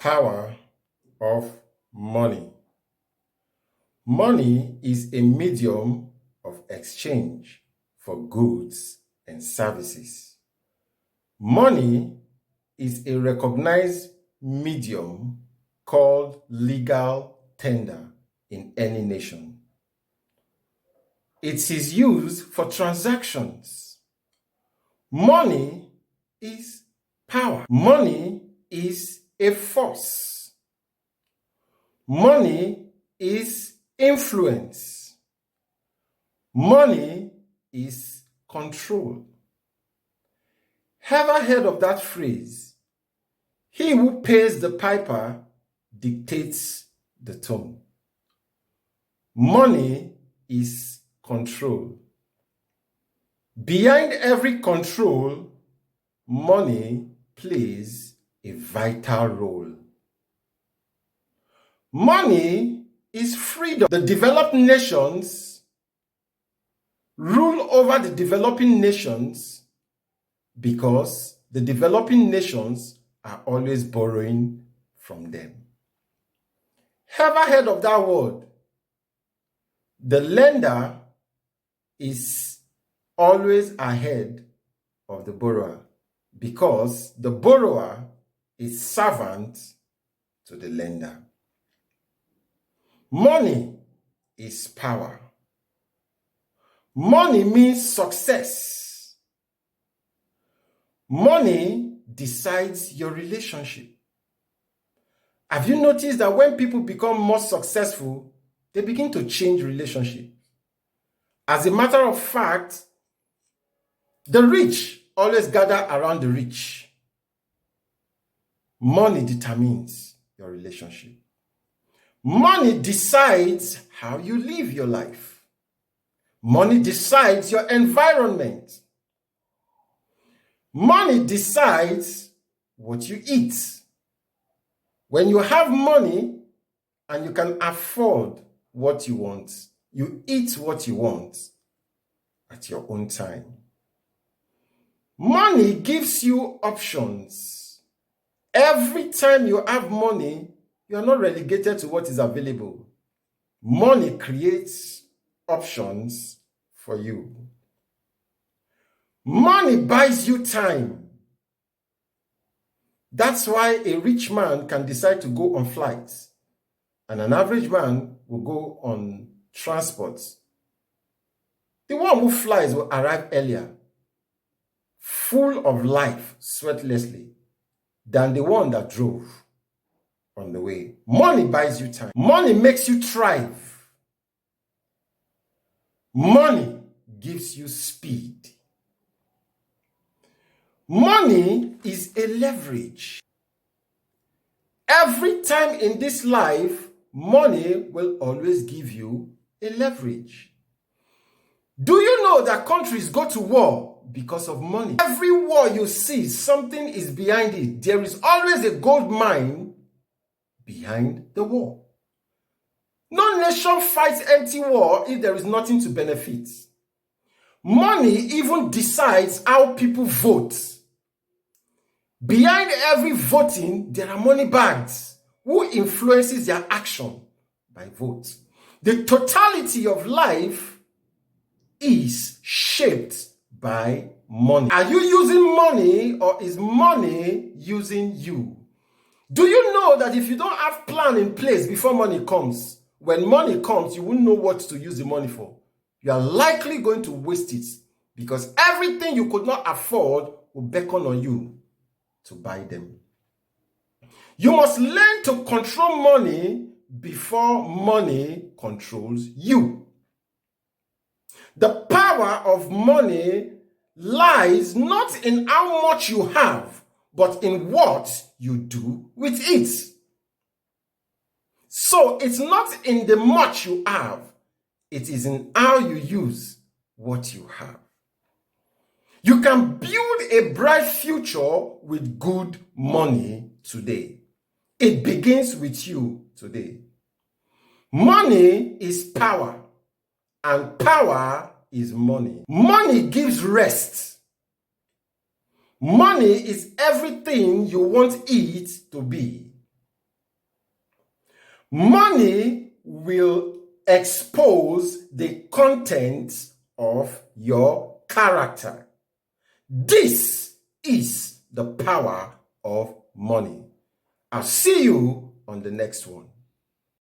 Power of money. Money is a medium of exchange for goods and services. Money is a recognized medium called legal tender in any nation. It is used for transactions. Money is power. Money is a force. Money is influence. Money is control. Ever heard of that phrase? He who pays the piper dictates the tone. Money is control. Behind every control, money plays a vital role. Money is freedom. The developed nations rule over the developing nations because the developing nations are always borrowing from them. Ever heard of that word? The lender is always ahead of the borrower because the borrower is servant to the lender. Money is power. Money means success. Money decides your relationship. Have you noticed that when people become more successful, they begin to change relationships? As a matter of fact, the rich always gather around the rich. Money determines your relationship. Money decides how you live your life. Money decides your environment. Money decides what you eat. When you have money and you can afford what you want, you eat what you want at your own time. Money gives you options. Every time you have money, you are not relegated to what is available. Money creates options for you. Money buys you time. That's why a rich man can decide to go on flights, and an average man will go on transport. The one who flies will arrive earlier, full of life, sweatlessly, than the one that drove on the way. Money buys you time. Money makes you thrive. Money gives you speed. Money is a leverage. Every time in this life, money will always give you a leverage. Do you know that countries go to war because of money? Every war you see, something is behind it. There is always a gold mine behind the war. No nation fights empty war if there is nothing to benefit. Money even decides how people vote. Behind every voting, there are money bags who influences their action by vote. The totality of life is shaped by money. Are you using money or is money using you? Do you know that if you don't have plan in place before money comes, when money comes, you won't know what to use the money for? You are likely going to waste it because everything you could not afford will beckon on you to buy them. You must learn to control money before money controls you. The power of money lies not in how much you have, but in what you do with it. So it's not in the much you have, it is in how you use what you have. You can build a bright future with good money today. It begins with you today. Money is power, and power is money. Money gives rest. Money is everything you want it to be. Money will expose the contents of your character. This is the power of money. I'll see you on the next one.